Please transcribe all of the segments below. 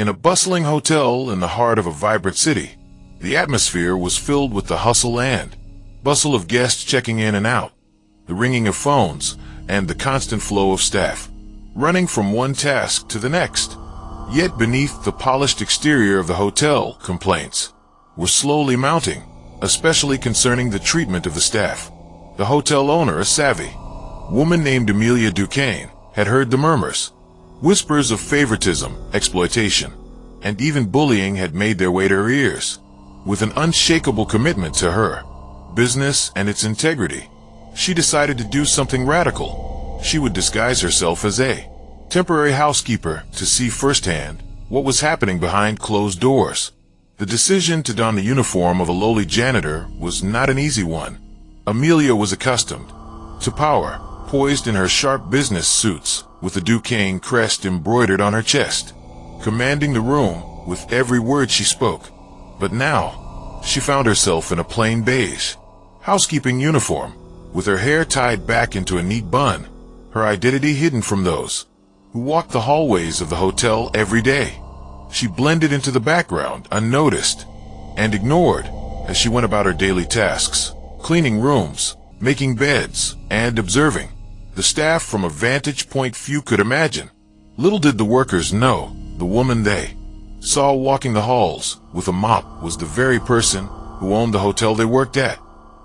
In a bustling hotel in the heart of a vibrant city, the atmosphere was filled with the hustle and bustle of guests checking in and out, the ringing of phones, and the constant flow of staff, running from one task to the next. Yet beneath the polished exterior of the hotel, complaints were slowly mounting, especially concerning the treatment of the staff. The hotel owner, a savvy woman named Amelia Duquesne, had heard the murmurs. Whispers of favoritism, exploitation, and even bullying had made their way to her ears. With an unshakable commitment to her business and its integrity, she decided to do something radical. She would disguise herself as a temporary housekeeper to see firsthand what was happening behind closed doors. The decision to don the uniform of a lowly janitor was not an easy one. Amelia was accustomed to power, poised in her sharp business suits, with the Duquesne crest embroidered on her chest, commanding the room with every word she spoke. But now, she found herself in a plain beige housekeeping uniform, with her hair tied back into a neat bun, her identity hidden from those who walked the hallways of the hotel every day. She blended into the background, unnoticed and ignored, as she went about her daily tasks, cleaning rooms, making beds, and observing the staff from a vantage point few could imagine. Little did the workers know, the woman they saw walking the halls with a mop was the very person who owned the hotel they worked at.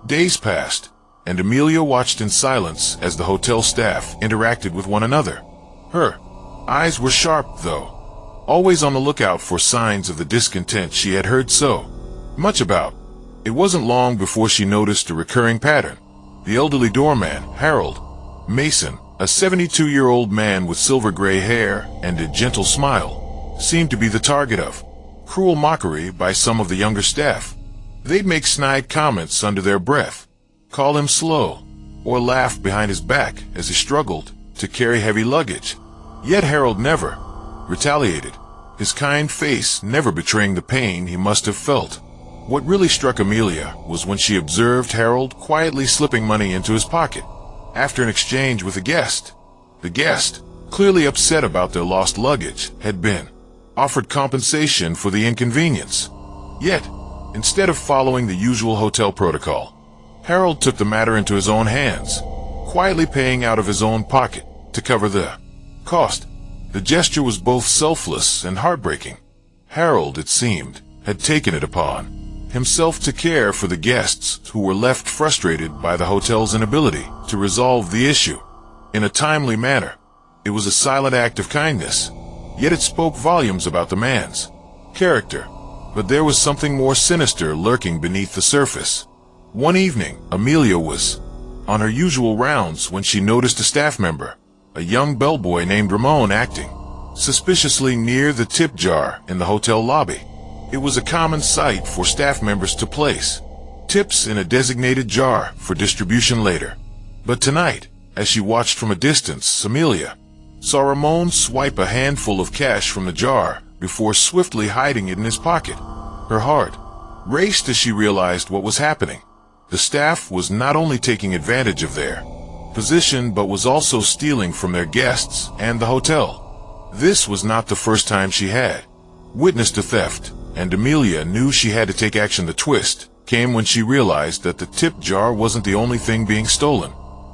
Days passed, and Amelia watched in silence as the hotel staff interacted with one another. Her eyes were sharp, though, always on the lookout for signs of the discontent she had heard so much about. It wasn't long before she noticed a recurring pattern. The elderly doorman, Harold Mason, a 72-year-old man with silver gray hair and a gentle smile, seemed to be the target of cruel mockery by some of the younger staff. They'd make snide comments under their breath, call him slow, or laugh behind his back as he struggled to carry heavy luggage. Yet Harold never retaliated, his kind face never betraying the pain he must have felt. What really struck Amelia was when she observed Harold quietly slipping money into his pocket after an exchange with a guest. The guest, clearly upset about their lost luggage, had been offered compensation for the inconvenience. Yet, instead of following the usual hotel protocol, Harold took the matter into his own hands, quietly paying out of his own pocket to cover the cost. The gesture was both selfless and heartbreaking. Harold, it seemed, had taken it upon himself to care for the guests who were left frustrated by the hotel's inability to resolve the issue in a timely manner. It was a silent act of kindness, yet it spoke volumes about the man's character. But there was something more sinister lurking beneath the surface. One evening, Amelia was on her usual rounds when she noticed a staff member, a young bellboy named Ramon, acting suspiciously near the tip jar in the hotel lobby. It was a common sight for staff members to place tips in a designated jar for distribution later. But tonight, as she watched from a distance, Amelia saw Ramon swipe a handful of cash from the jar before swiftly hiding it in his pocket. Her heart raced as she realized what was happening. The staff was not only taking advantage of their position but was also stealing from their guests and the hotel. This was not the first time she had witnessed a theft, and Amelia knew she had to take action. The twist came when she realized that the tip jar wasn't the only thing being stolen.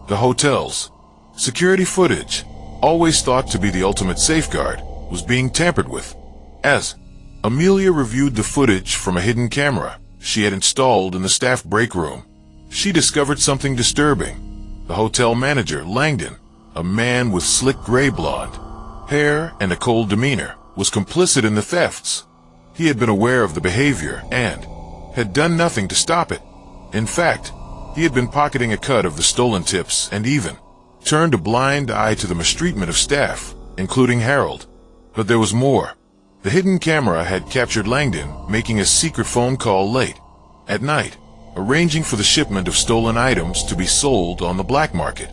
The hotel's security footage, always thought to be the ultimate safeguard, was being tampered with. As Amelia reviewed the footage from a hidden camera she had installed in the staff break room, she discovered something disturbing. The hotel manager, Langdon, a man with slick gray blonde hair and a cold demeanor, was complicit in the thefts. He had been aware of the behavior and had done nothing to stop it. In fact, he had been pocketing a cut of the stolen tips and even turned a blind eye to the mistreatment of staff, including Harold. But there was more. The hidden camera had captured Langdon making a secret phone call late at night, arranging for the shipment of stolen items to be sold on the black market.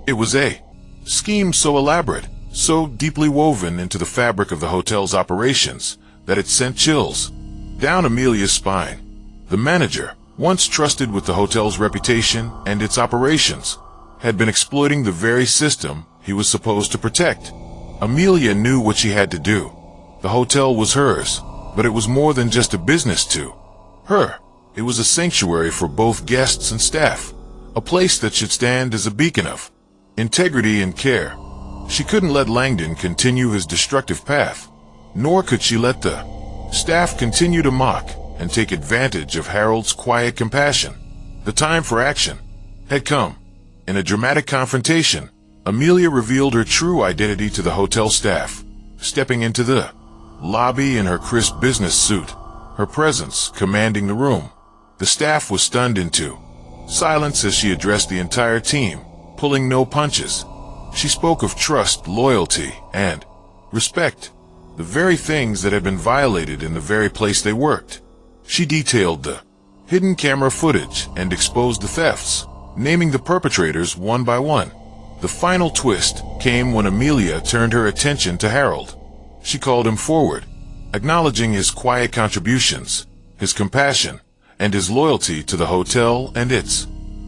It was a scheme so elaborate, so deeply woven into the fabric of the hotel's operations, that it sent chills down Amelia's spine. The manager, once trusted with the hotel's reputation and its operations, had been exploiting the very system he was supposed to protect. Amelia knew what she had to do. The hotel was hers, but it was more than just a business to her. It was a sanctuary for both guests and staff, a place that should stand as a beacon of integrity and care. She couldn't let Langdon continue his destructive path, nor could she let the staff continue to mock and take advantage of Harold's quiet compassion. The time for action had come. In a dramatic confrontation, Amelia revealed her true identity to the hotel staff, stepping into the lobby in her crisp business suit, her presence commanding the room. The staff was stunned into silence as she addressed the entire team, pulling no punches. She spoke of trust, loyalty, and respect, the very things that had been violated in the very place they worked. She detailed the hidden camera footage and exposed the thefts, naming the perpetrators one by one. The final twist came when Amelia turned her attention to Harold. She called him forward, acknowledging his quiet contributions, his compassion, and his loyalty to the hotel and its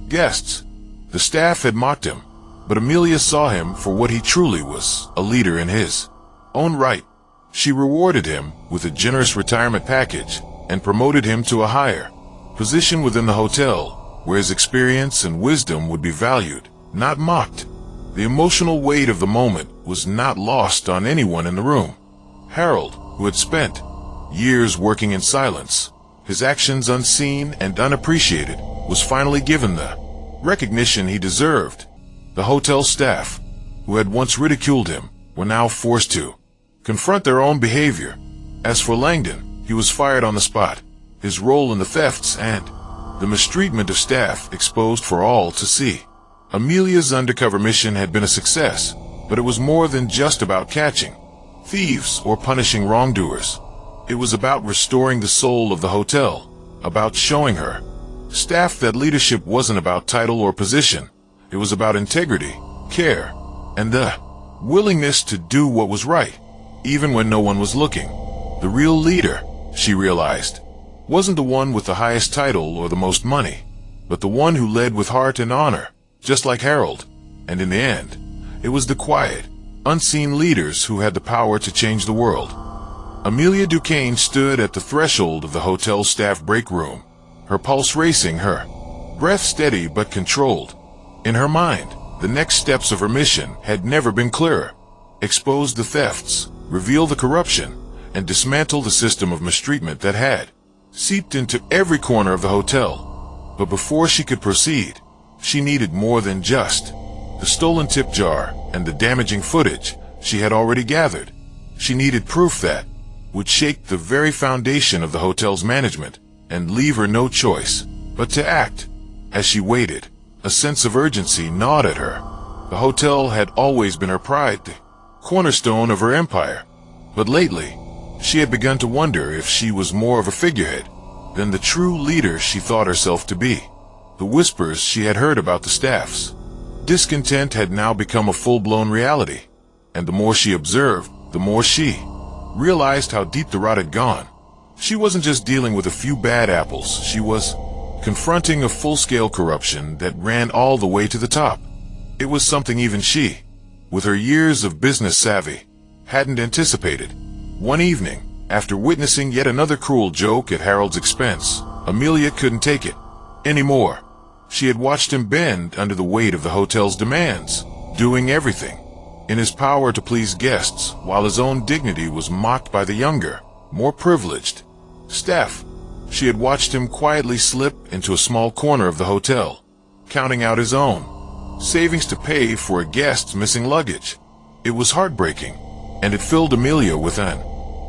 guests. The staff had mocked him, but Amelia saw him for what he truly was, a leader in his own right. She rewarded him with a generous retirement package and promoted him to a higher position within the hotel, where his experience and wisdom would be valued, not mocked. The emotional weight of the moment was not lost on anyone in the room. Harold, who had spent years working in silence, his actions unseen and unappreciated, was finally given the recognition he deserved. The hotel staff, who had once ridiculed him, were now forced to confront their own behavior. As for Langdon, he was fired on the spot, his role in the thefts and the mistreatment of staff exposed for all to see. Amelia's undercover mission had been a success, but it was more than just about catching thieves or punishing wrongdoers. It was about restoring the soul of the hotel, about showing her staff that leadership wasn't about title or position. It was about integrity, care, and the willingness to do what was right, even when no one was looking. The real leader, she realized, wasn't the one with the highest title or the most money, but the one who led with heart and honor, just like Harold. And in the end, it was the quiet, unseen leaders who had the power to change the world. Amelia Duquesne stood at the threshold of the hotel staff break room, her pulse racing, her breath steady but controlled. In her mind, the next steps of her mission had never been clearer. Expose the thefts, reveal the corruption, and dismantle the system of mistreatment that had seeped into every corner of the hotel. But before she could proceed, she needed more than just the stolen tip jar and the damaging footage she had already gathered. She needed proof that would shake the very foundation of the hotel's management and leave her no choice but to act. As she waited, a sense of urgency gnawed at her. The hotel had always been her pride, the cornerstone of her empire. But lately, she had begun to wonder if she was more of a figurehead than the true leader she thought herself to be. The whispers she had heard about the staff's discontent had now become a full-blown reality, and the more she observed, the more she realized how deep the rot had gone. She wasn't just dealing with a few bad apples, she was confronting a full-scale corruption that ran all the way to the top. It was something even she, with her years of business savvy, hadn't anticipated. One evening, after witnessing yet another cruel joke at Harold's expense, Amelia couldn't take it anymore. She had watched him bend under the weight of the hotel's demands, doing everything in his power to please guests, while his own dignity was mocked by the younger, more privileged staff. She had watched him quietly slip into a small corner of the hotel, counting out his own savings to pay for a guest's missing luggage. It was heartbreaking, and it filled Amelia with an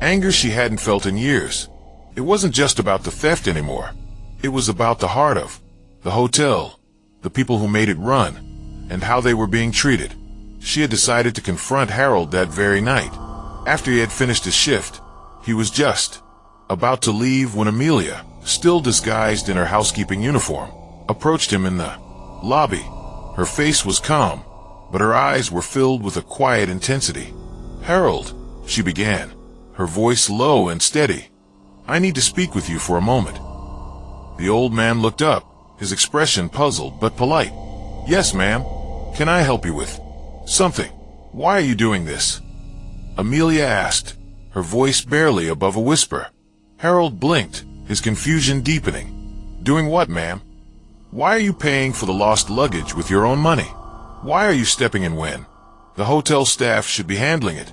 anger she hadn't felt in years. It wasn't just about the theft anymore. It was about the heart of the hotel, the people who made it run, and how they were being treated. She had decided to confront Harold that very night. After he had finished his shift, he was just about to leave when Amelia, still disguised in her housekeeping uniform, approached him in the lobby. Her face was calm, but her eyes were filled with a quiet intensity. "Harold," she began, her voice low and steady, "I need to speak with you for a moment." The old man looked up, his expression puzzled but polite. "Yes, ma'am. Can I help you with something? Why are you doing this?" Amelia asked, her voice barely above a whisper. Harold blinked, his confusion deepening. Doing what, ma'am? Why are you paying for the lost luggage with your own money? Why are you stepping in when the hotel staff should be handling it?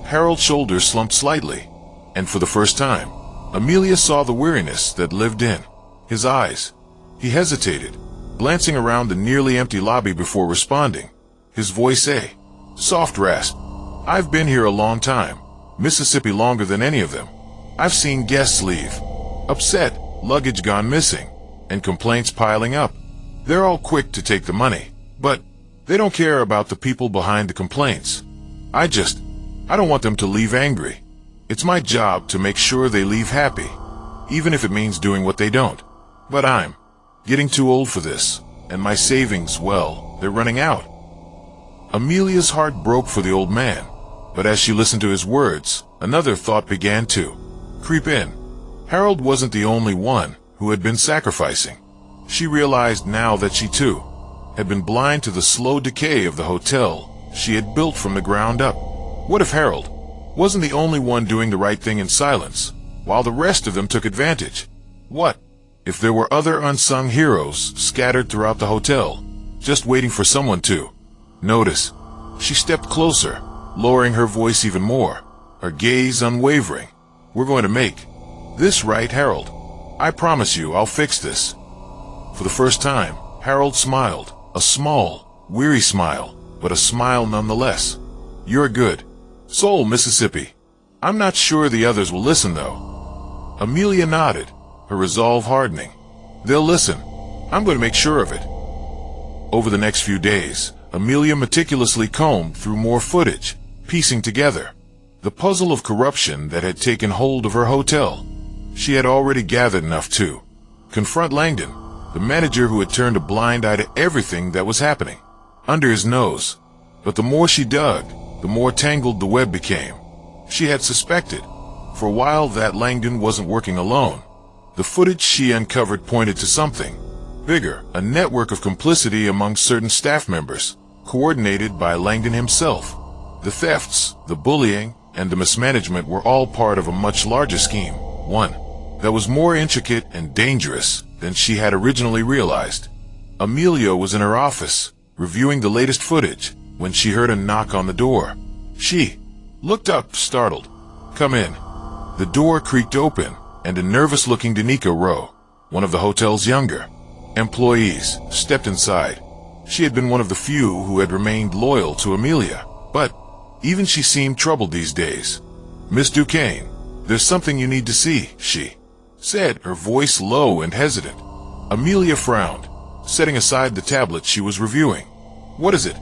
Harold's shoulders slumped slightly, and for the first time, Amelia saw the weariness that lived in his eyes. He hesitated, glancing around the nearly empty lobby before responding, his voice a soft rasp. I've been here a long time, Mississippi longer than any of them. I've seen guests leave, upset, luggage gone missing, and complaints piling up. They're all quick to take the money, but they don't care about the people behind the complaints. I don't want them to leave angry. It's my job to make sure they leave happy, even if it means doing what they don't. But I'm getting too old for this, and my savings, well, they're running out. Amelia's heart broke for the old man, but as she listened to his words, another thought began to creep in. Harold wasn't the only one who had been sacrificing. She realized now that she too had been blind to the slow decay of the hotel she had built from the ground up. What if Harold wasn't the only one doing the right thing in silence, while the rest of them took advantage? What if there were other unsung heroes scattered throughout the hotel, just waiting for someone to notice? She stepped closer, lowering her voice even more, her gaze unwavering. We're going to make this right, Harold. I promise you I'll fix this. For the first time, Harold smiled, a small, weary smile, but a smile nonetheless. You're a good soul, Mississippi. I'm not sure the others will listen, though. Amelia nodded, her resolve hardening. They'll listen. I'm going to make sure of it. Over the next few days, Amelia meticulously combed through more footage, piecing together the puzzle of corruption that had taken hold of her hotel. She had already gathered enough to confront Langdon, the manager who had turned a blind eye to everything that was happening under his nose. But the more she dug, the more tangled the web became. She had suspected, for a while, that Langdon wasn't working alone. The footage she uncovered pointed to something bigger, a network of complicity among certain staff members, coordinated by Langdon himself. The thefts, the bullying, and the mismanagement were all part of a much larger scheme, one that was more intricate and dangerous than she had originally realized. Amelia was in her office, reviewing the latest footage, when she heard a knock on the door. She looked up, startled. Come in. The door creaked open, and a nervous-looking Danica Rowe, one of the hotel's younger employees, stepped inside. She had been one of the few who had remained loyal to Amelia, but even she seemed troubled these days. Miss Duquesne, there's something you need to see, she said, her voice low and hesitant. Amelia frowned, setting aside the tablet she was reviewing. What is it?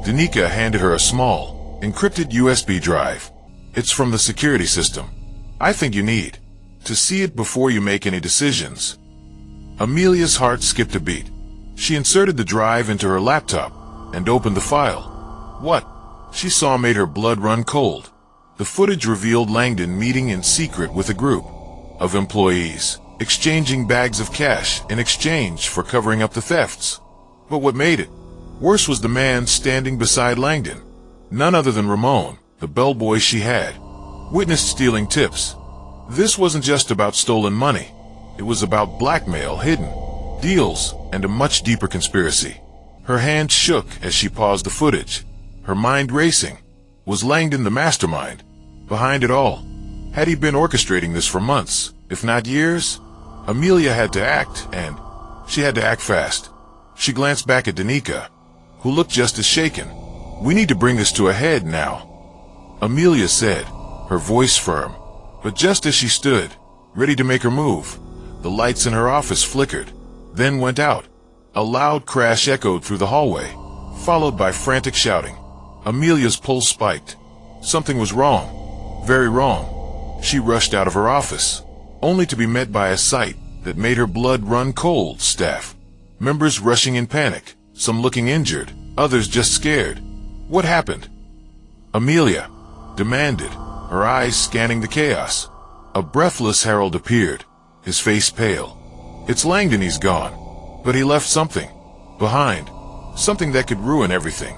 Danica handed her a small, encrypted USB drive. It's from the security system. I think you need to see it before you make any decisions. Amelia's heart skipped a beat. She inserted the drive into her laptop and opened the file. What she saw made her blood run cold. The footage revealed Langdon meeting in secret with a group of employees, exchanging bags of cash in exchange for covering up the thefts. But what made it worse was the man standing beside Langdon. None other than Ramon, the bellboy she had witnessed stealing tips. This wasn't just about stolen money. It was about blackmail, hidden deals, and a much deeper conspiracy. Her hand shook as she paused the footage, her mind racing. Was Langdon the mastermind behind it all? Had he been orchestrating this for months, if not years? Amelia had to act, and she had to act fast. She glanced back at Danica, who looked just as shaken. We need to bring this to a head now, Amelia said, her voice firm. But just as she stood, ready to make her move, the lights in her office flickered, then went out. A loud crash echoed through the hallway, followed by frantic shouting. Amelia's pulse spiked. Something was wrong, very wrong. She rushed out of her office, only to be met by a sight that made her blood run cold. Staff members rushing in panic, some looking injured, others just scared. What happened? Amelia demanded, her eyes scanning the chaos. A breathless Harold appeared, his face pale. It's Langdon, he's gone. But he left something behind, something that could ruin everything.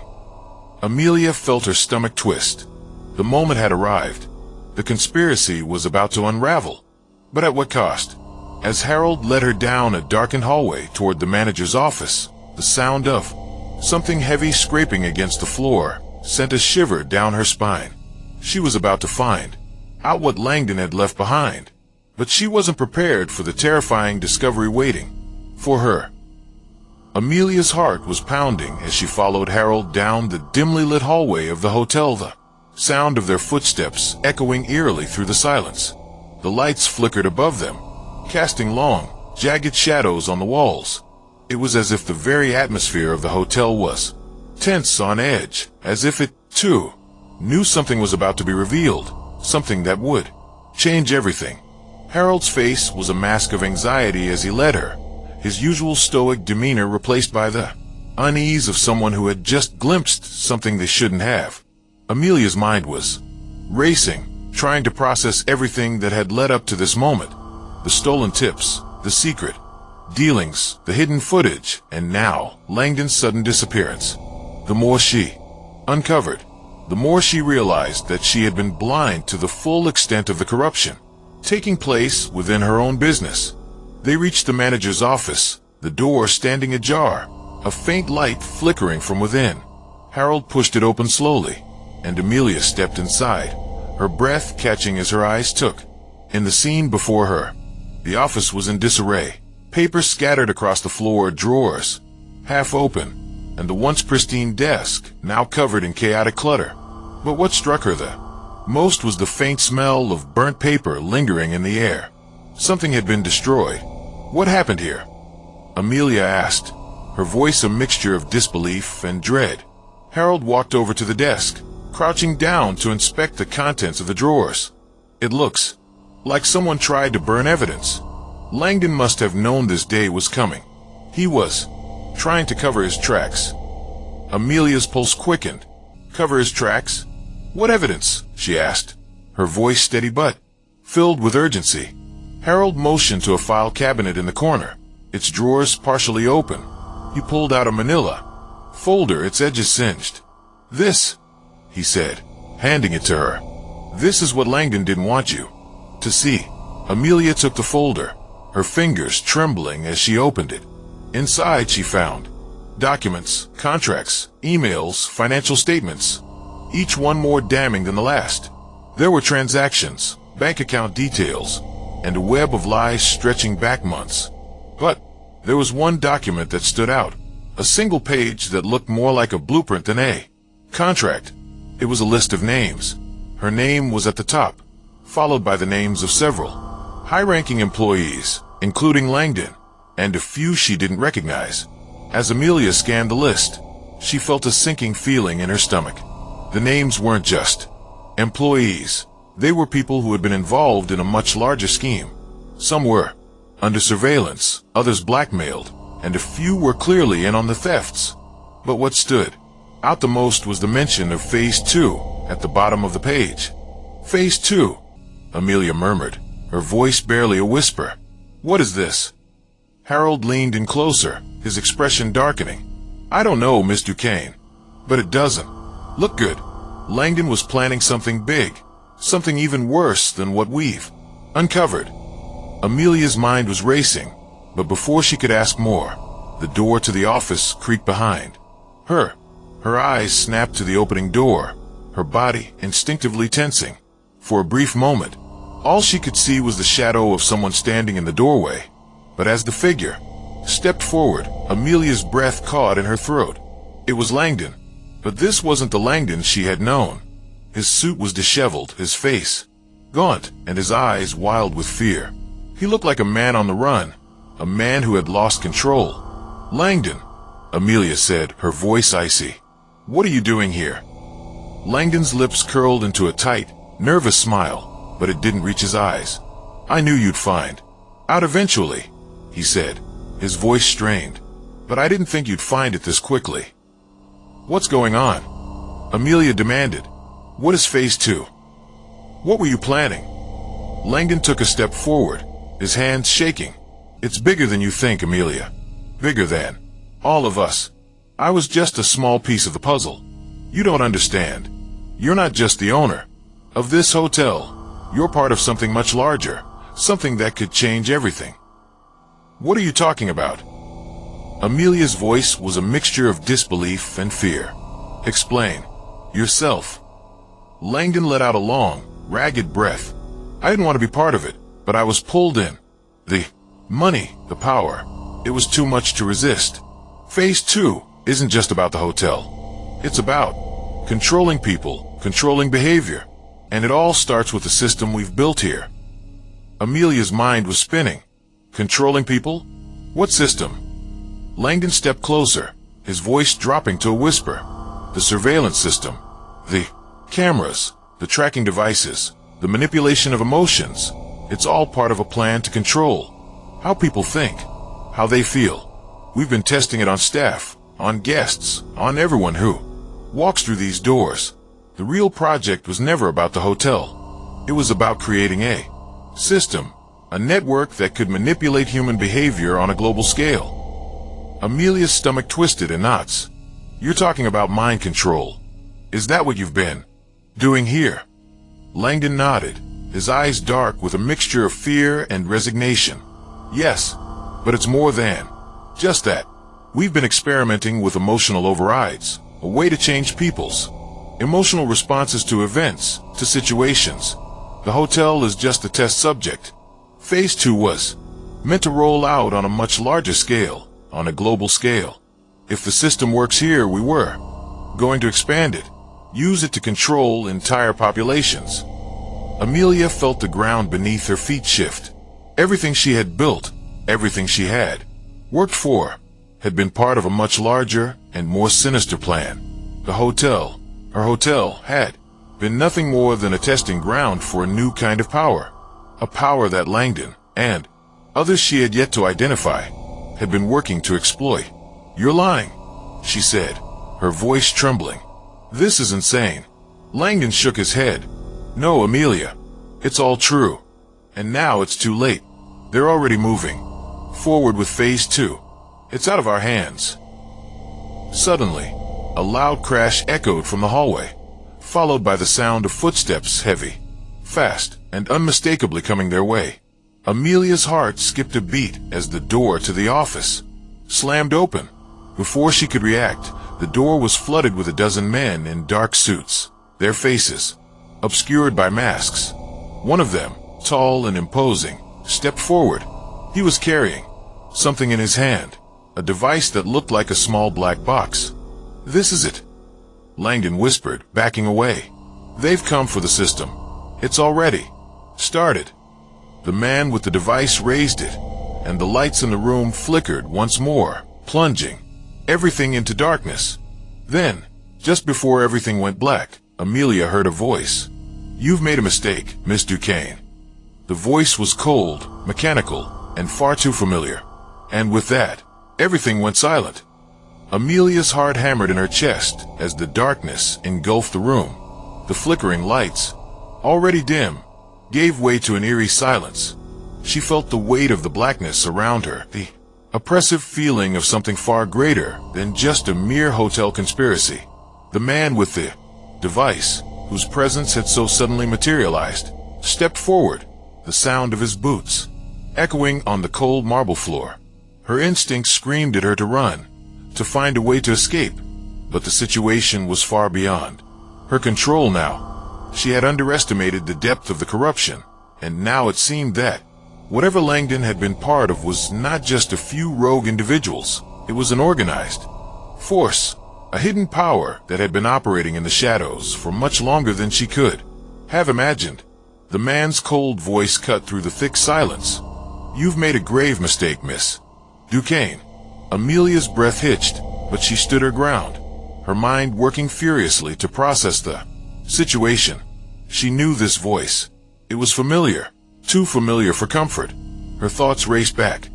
Amelia felt her stomach twist. The moment had arrived. The conspiracy was about to unravel. But at what cost? As Harold led her down a darkened hallway toward the manager's office, the sound of something heavy scraping against the floor sent a shiver down her spine. She was about to find out what Langdon had left behind, but she wasn't prepared for the terrifying discovery waiting for her. Amelia's heart was pounding as she followed Harold down the dimly lit hallway of the hotel, the sound of their footsteps echoing eerily through the silence. The lights flickered above them, casting long, jagged shadows on the walls. It was as if the very atmosphere of the hotel was tense on edge, as if it, too, knew something was about to be revealed, something that would change everything. Harold's face was a mask of anxiety as he led her, his usual stoic demeanor replaced by the unease of someone who had just glimpsed something they shouldn't have. Amelia's mind was racing, trying to process everything that had led up to this moment. The stolen tips, the secret dealings, the hidden footage, and now Langdon's sudden disappearance. The more she uncovered, the more she realized that she had been blind to the full extent of the corruption taking place within her own business. They reached the manager's office, the door standing ajar, a faint light flickering from within. Harold pushed it open slowly, and Amelia stepped inside, her breath catching as her eyes took in the scene before her. The office was in disarray, papers scattered across the floor, drawers half open, and the once pristine desk now covered in chaotic clutter. But what struck her the most was the faint smell of burnt paper lingering in the air. Something had been destroyed. What happened here? Amelia asked, her voice a mixture of disbelief and dread. Harold walked over to the desk, crouching down to inspect the contents of the drawers. It looks like someone tried to burn evidence. Langdon must have known this day was coming. He was trying to cover his tracks. Amelia's pulse quickened. Cover his tracks? What evidence? She asked, her voice steady but filled with urgency. Harold motioned to a file cabinet in the corner, its drawers partially open. He pulled out a manila folder, its edges singed. This, he said, handing it to her. This is what Langdon didn't want you to see. Amelia took the folder, her fingers trembling as she opened it. Inside she found documents, contracts, emails, financial statements, each one more damning than the last. There were transactions, bank account details, and a web of lies stretching back months. But there was one document that stood out, a single page that looked more like a blueprint than a contract. It was a list of names. Her name was at the top, followed by the names of several high-ranking employees, including Langdon, and a few she didn't recognize. As Amelia scanned the list, she felt a sinking feeling in her stomach. The names weren't just employees. They were people who had been involved in a much larger scheme. Some were under surveillance, others blackmailed, and a few were clearly in on the thefts. But what stood out the most was the mention of Phase 2 at the bottom of the page. Phase 2, Amelia murmured, her voice barely a whisper. What is this? Harold leaned in closer, his expression darkening. I don't know, Miss Duquesne, but it doesn't look good. Langdon was planning something big, something even worse than what we've uncovered. Amelia's mind was racing, but before she could ask more, the door to the office creaked behind her. Her eyes snapped to the opening door, her body instinctively tensing. For a brief moment, all she could see was the shadow of someone standing in the doorway. But as the figure stepped forward, Amelia's breath caught in her throat. It was Langdon, but this wasn't the Langdon she had known. His suit was disheveled, his face gaunt, and his eyes wild with fear. He looked like a man on the run, a man who had lost control. Langdon, Amelia said, her voice icy. What are you doing here? Langdon's lips curled into a tight, nervous smile, but it didn't reach his eyes. I knew you'd find out eventually, he said, his voice strained. But I didn't think you'd find it this quickly. What's going on? Amelia demanded. What is Phase 2? What were you planning? Langdon took a step forward, his hands shaking. It's bigger than you think, Amelia. Bigger than all of us. I was just a small piece of the puzzle. You don't understand. You're not just the owner of this hotel. You're part of something much larger, something that could change everything. What are you talking about? Amelia's voice was a mixture of disbelief and fear. Explain. Yourself. Langdon let out a long, ragged breath. I didn't want to be part of it, but I was pulled in. The money, the power. It was too much to resist. Phase 2 isn't just about the hotel. It's about controlling people, controlling behavior. And it all starts with the system we've built here. Amelia's mind was spinning. Controlling people? What system? Langdon stepped closer, his voice dropping to a whisper. The surveillance system. The cameras, the tracking devices, the manipulation of emotions. It's all part of a plan to control how people think, how they feel. We've been testing it on staff, on guests, on everyone who walks through these doors. The real project was never about the hotel. It was about creating a system, a network that could manipulate human behavior on a global scale. Amelia's stomach twisted in knots. You're talking about mind control. Is that what you've been doing here? Langdon nodded, his eyes dark with a mixture of fear and resignation. Yes, but it's more than just that. We've been experimenting with emotional overrides, a way to change people's emotional responses to events, to situations. The hotel is just a test subject. Phase 2 was meant to roll out on a much larger scale, on a global scale. If the system works here, we were going to expand it, use it to control entire populations. Amelia felt the ground beneath her feet shift. Everything she had built, everything she had worked for, had been part of a much larger and more sinister plan. The hotel, her hotel, had been nothing more than a testing ground for a new kind of power. A power that Langdon, and others she had yet to identify, had been working to exploit. You're lying, she said, her voice trembling. This is insane. Langdon shook his head. No, Amelia. It's all true. And now it's too late. They're already moving forward with Phase 2. It's out of our hands. Suddenly, a loud crash echoed from the hallway, followed by the sound of footsteps, heavy, fast, and unmistakably coming their way. Amelia's heart skipped a beat as the door to the office slammed open. Before she could react, the door was flooded with a dozen men in dark suits, their faces obscured by masks. One of them, tall and imposing, stepped forward. He was carrying something in his hand, a device that looked like a small black box. This is it, Langdon whispered, backing away. They've come for the system. It's already started. The man with the device raised it, and the lights in the room flickered once more, plunging everything into darkness. Then, just before everything went black, Amelia heard a voice. You've made a mistake, Miss Duquesne. The voice was cold, mechanical, and far too familiar. And with that, everything went silent. Amelia's heart hammered in her chest as the darkness engulfed the room. The flickering lights, already dim, gave way to an eerie silence. She felt the weight of the blackness around her, the oppressive feeling of something far greater than just a mere hotel conspiracy. The man with the device, whose presence had so suddenly materialized, stepped forward, the sound of his boots echoing on the cold marble floor. Her instincts screamed at her to run, to find a way to escape, but the situation was far beyond her control now. She had underestimated the depth of the corruption, and now it seemed that whatever Langdon had been part of was not just a few rogue individuals. It was an organized force, a hidden power that had been operating in the shadows for much longer than she could have imagined. The man's cold voice cut through the thick silence. You've made a grave mistake, Miss Duquesne. Amelia's breath hitched, but she stood her ground, her mind working furiously to process the situation. She knew this voice. It was familiar, too familiar for comfort. Her thoughts raced back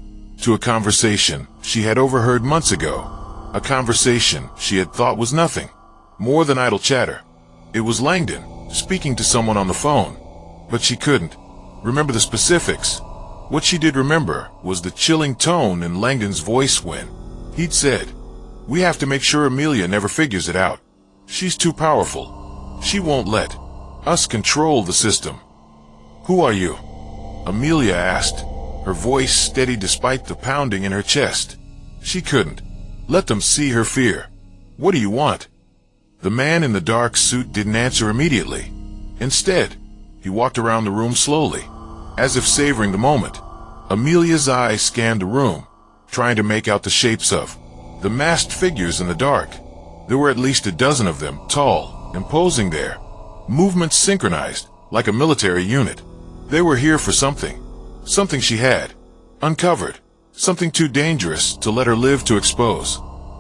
to a conversation she had overheard months ago, a conversation she had thought was nothing more than idle chatter. It was Langdon speaking to someone on the phone, but she couldn't remember the specifics. What she did remember was the chilling tone in Langdon's voice when he'd said, "We have to make sure Amelia never figures it out. She's too powerful. She won't let us control the system. Who are you? Amelia asked, her voice steady despite the pounding in her chest. She couldn't let them see her fear. What do you want? The man in the dark suit didn't answer immediately. Instead, he walked around the room slowly, as if savoring the moment. Amelia's eyes scanned the room, trying to make out the shapes of the masked figures in the dark. There were at least a dozen of them, tall, imposing there, movements synchronized, like a military unit. They were here for something. Something she had uncovered. Something too dangerous to let her live to expose.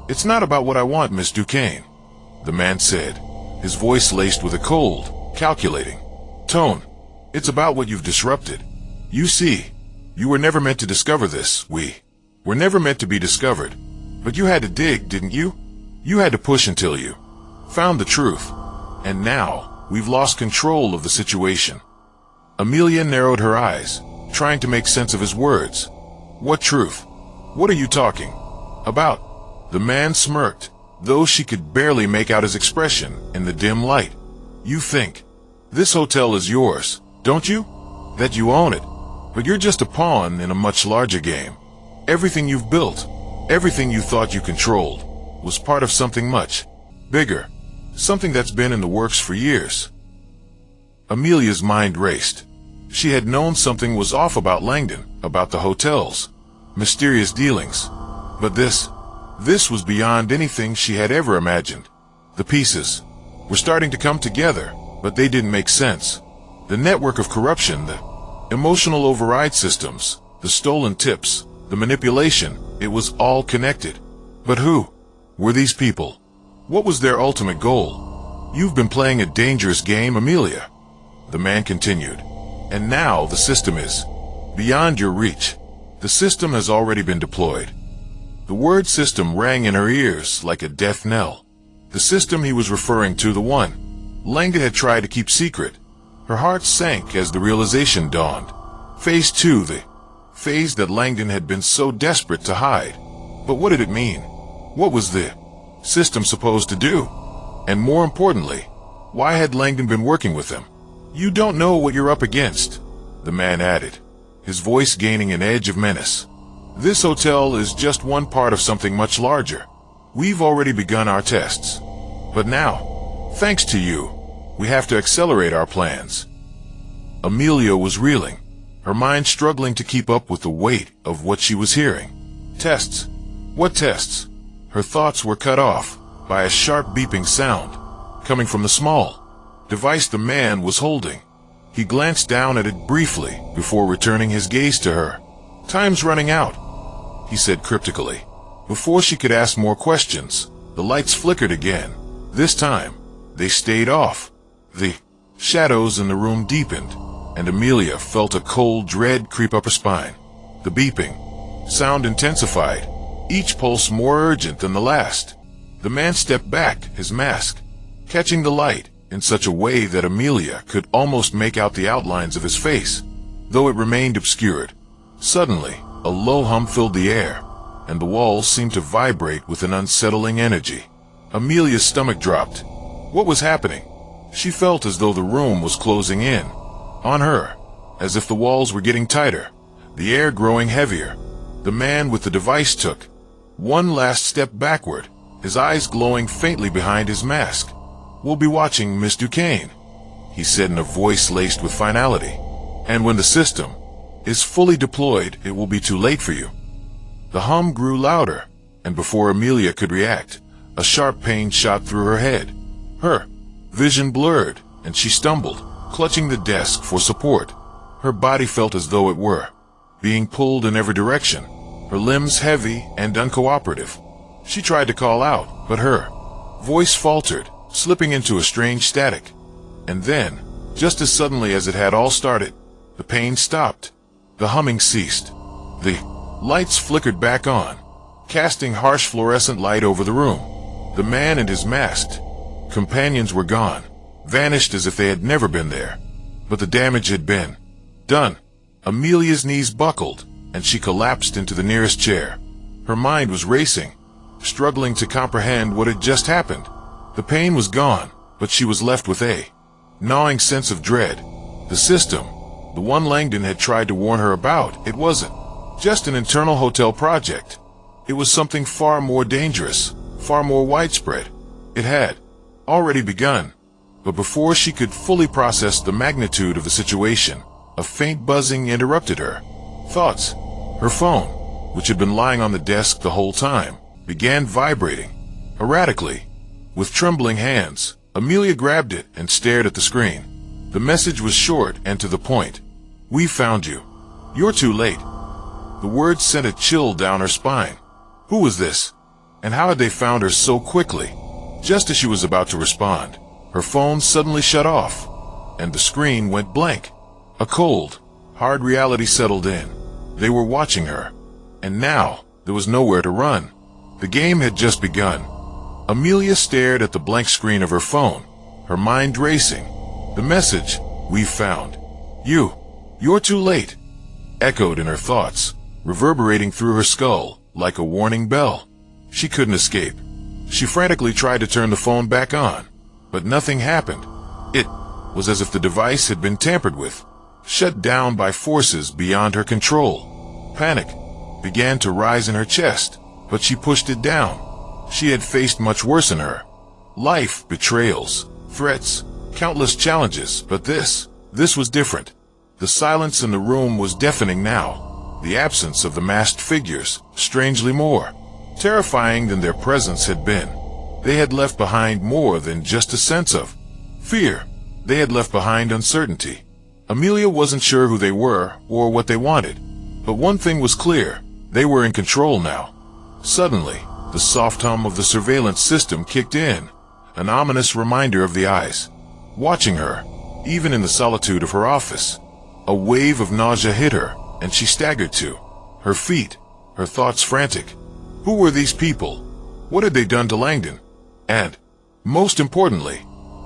It's not about what I want, Miss Duquesne, the man said, his voice laced with a cold, calculating tone. It's about what you've disrupted. You see, you were never meant to discover this. We were never meant to be discovered. But you had to dig, didn't you? You had to push until you found the truth. And now, we've lost control of the situation. Amelia narrowed her eyes, trying to make sense of his words. What truth? What are you talking about? The man smirked, though she could barely make out his expression in the dim light. You think this hotel is yours, don't you? That you own it. But you're just a pawn in a much larger game. Everything you've built, everything you thought you controlled, was part of something much bigger. Something that's been in the works for years. Amelia's mind raced. She had known something was off about Langdon, about the hotels, mysterious dealings. But this was beyond anything she had ever imagined. The pieces were starting to come together, but they didn't make sense. The network of corruption, the emotional override systems, the stolen tips, the manipulation, it was all connected. But who were these people? What was their ultimate goal? You've been playing a dangerous game, Amelia, the man continued. And now the system is beyond your reach. The system has already been deployed. The word system rang in her ears like a death knell. The system he was referring to, the one Langdon had tried to keep secret. Her heart sank as the realization dawned. Phase 2, the phase that Langdon had been so desperate to hide. But what did it mean? What was the system supposed to do? And more importantly, why had Langdon been working with them? You don't know what you're up against, the man added, his voice gaining an edge of menace. This hotel is just one part of something much larger. We've already begun our tests. But now, thanks to you, we have to accelerate our plans. Amelia was reeling, her mind struggling to keep up with the weight of what she was hearing. Tests? What tests? Her thoughts were cut off by a sharp beeping sound coming from the small device the man was holding. He glanced down at it briefly before returning his gaze to her. Time's running out, he said cryptically. Before she could ask more questions, the lights flickered again. This time, they stayed off. The shadows in the room deepened, and Amelia felt a cold dread creep up her spine. The beeping sound intensified, each pulse more urgent than the last. The man stepped back, his mask catching the light in such a way that Amelia could almost make out the outlines of his face, though it remained obscured. Suddenly, a low hum filled the air, and the walls seemed to vibrate with an unsettling energy. Amelia's stomach dropped. What was happening? She felt as though the room was closing in on her, as if the walls were getting tighter, the air growing heavier. The man with the device took one last step backward, his eyes glowing faintly behind his mask. We'll be watching, Miss Duquesne, he said in a voice laced with finality. And when the system is fully deployed, it will be too late for you. The hum grew louder, and before Amelia could react, a sharp pain shot through her head. Her vision blurred, and she stumbled, clutching the desk for support. Her body felt as though it were being pulled in every direction, her limbs heavy and uncooperative. She tried to call out, but her voice faltered, slipping into a strange static. And then, just as suddenly as it had all started, the pain stopped. The humming ceased. The lights flickered back on, casting harsh fluorescent light over the room. The man and his masked companions were gone, vanished as if they had never been there. But the damage had been done. Amelia's knees buckled, and she collapsed into the nearest chair. Her mind was racing, struggling to comprehend what had just happened. The pain was gone, but she was left with a gnawing sense of dread. The system, the one Langdon had tried to warn her about, it wasn't just an internal hotel project. It was something far more dangerous, far more widespread. It had already begun, but before she could fully process the magnitude of the situation, a faint buzzing interrupted her thoughts. Her phone, which had been lying on the desk the whole time, began vibrating erratically. With trembling hands, Amelia grabbed it and stared at the screen. The message was short and to the point. "We found you. You're too late." The words sent a chill down her spine. Who was this? And how had they found her so quickly? Just as she was about to respond, her phone suddenly shut off, and the screen went blank. A cold, hard reality settled in. They were watching her, and now there was nowhere to run. The game had just begun. Amelia stared at the blank screen of her phone, her mind racing. The message, "We found you. You're too late," echoed in her thoughts, reverberating through her skull like a warning bell. She couldn't escape. She frantically tried to turn the phone back on, but nothing happened. It was as if the device had been tampered with, shut down by forces beyond her control. Panic began to rise in her chest, but she pushed it down. She had faced much worse in her life: betrayals, threats, countless challenges, but this was different. The silence in the room was deafening now. The absence of the masked figures, strangely more terrifying than their presence had been. They had left behind more than just a sense of fear. They had left behind uncertainty. Amelia wasn't sure who they were or what they wanted, but one thing was clear: they were in control now. Suddenly, the soft hum of the surveillance system kicked in, an ominous reminder of the eyes watching her, even in the solitude of her office. A wave of nausea hit her, and she staggered to her feet, her thoughts frantic. Who were these people? What had they done to Langdon? And, most importantly,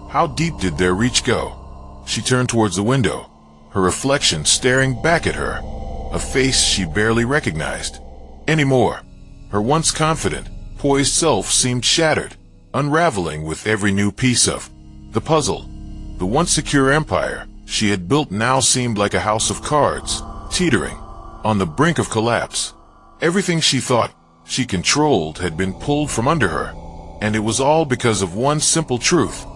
how deep did their reach go? She turned towards the window, her reflection staring back at her, a face she barely recognized anymore. Her once confident, poised self seemed shattered, unraveling with every new piece of the puzzle. The once secure empire she had built now seemed like a house of cards, teetering on the brink of collapse. Everything she thought she controlled had been pulled from under her, and it was all because of one simple truth: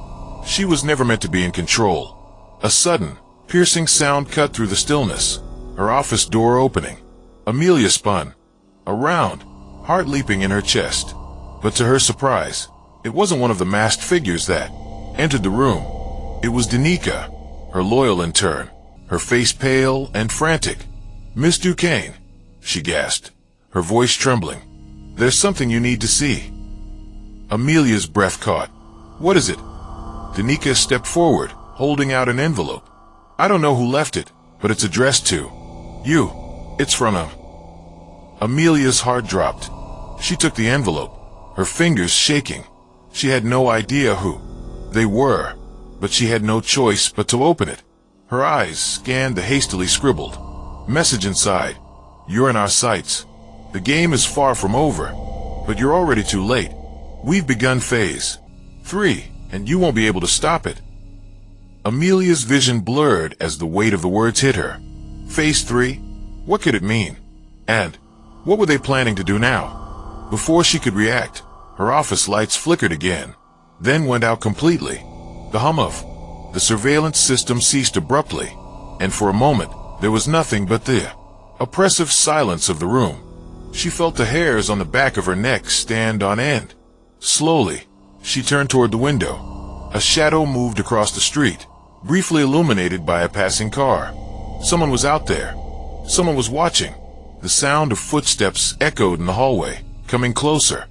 she was never meant to be in control. A sudden, piercing sound cut through the stillness, her office door opening. Amelia spun around, heart leaping in her chest. But to her surprise, it wasn't one of the masked figures that entered the room. It was Danica, her loyal intern, her face pale and frantic. "Miss Duquesne," she gasped, her voice trembling. "There's something you need to see." Amelia's breath caught. "What is it?" Danica stepped forward, holding out an envelope. "I don't know who left it, but it's addressed to you. It's from him." Amelia's heart dropped. She took the envelope, her fingers shaking. She had no idea who they were, but she had no choice but to open it. Her eyes scanned the hastily scribbled message inside. "You're in our sights. The game is far from over, but you're already too late. We've begun phase 3, and you won't be able to stop it." Amelia's vision blurred as the weight of the words hit her. Phase 3? What could it mean? And what were they planning to do now? Before she could react, her office lights flickered again, then went out completely. The hum of the surveillance system ceased abruptly, and for a moment there was nothing but the oppressive silence of the room. She felt the hairs on the back of her neck stand on end. Slowly, she turned toward the window. A shadow moved across the street, briefly illuminated by a passing car. Someone was out there. Someone was watching. The sound of footsteps echoed in the hallway, coming closer.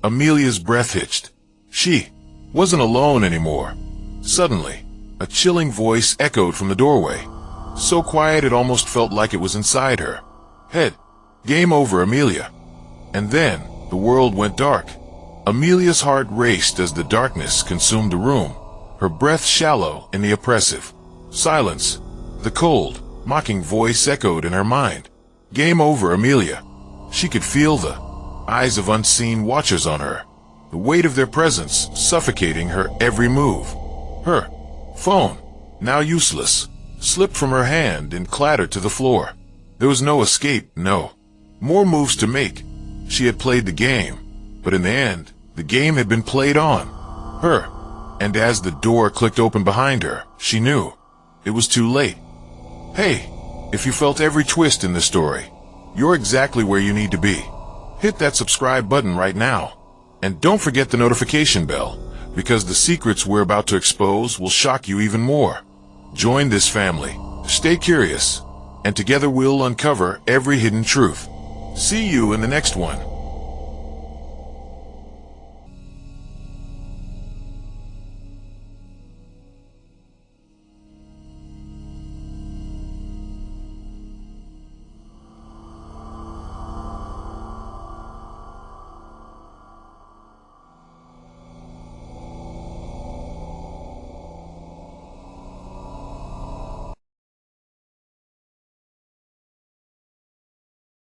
Amelia's breath hitched. She wasn't alone anymore. Suddenly, a chilling voice echoed from the doorway, so quiet it almost felt like it was inside her head. "Game over, Amelia." And then, the world went dark. Amelia's heart raced as the darkness consumed the room, her breath shallow in the oppressive silence. The cold, mocking voice echoed in her mind. "Game over, Amelia." She could feel the eyes of unseen watchers on her, the weight of their presence suffocating her every move. Her phone, now useless, slipped from her hand and clattered to the floor. There was no escape, no more moves to make. She had played the game, but in the end, the game had been played on her. And as the door clicked open behind her, she knew it was too late. Hey, if you felt every twist in this story, you're exactly where you need to be. Hit that subscribe button right now. And don't forget the notification bell, because the secrets we're about to expose will shock you even more. Join this family, stay curious, and together we'll uncover every hidden truth. See you in the next one.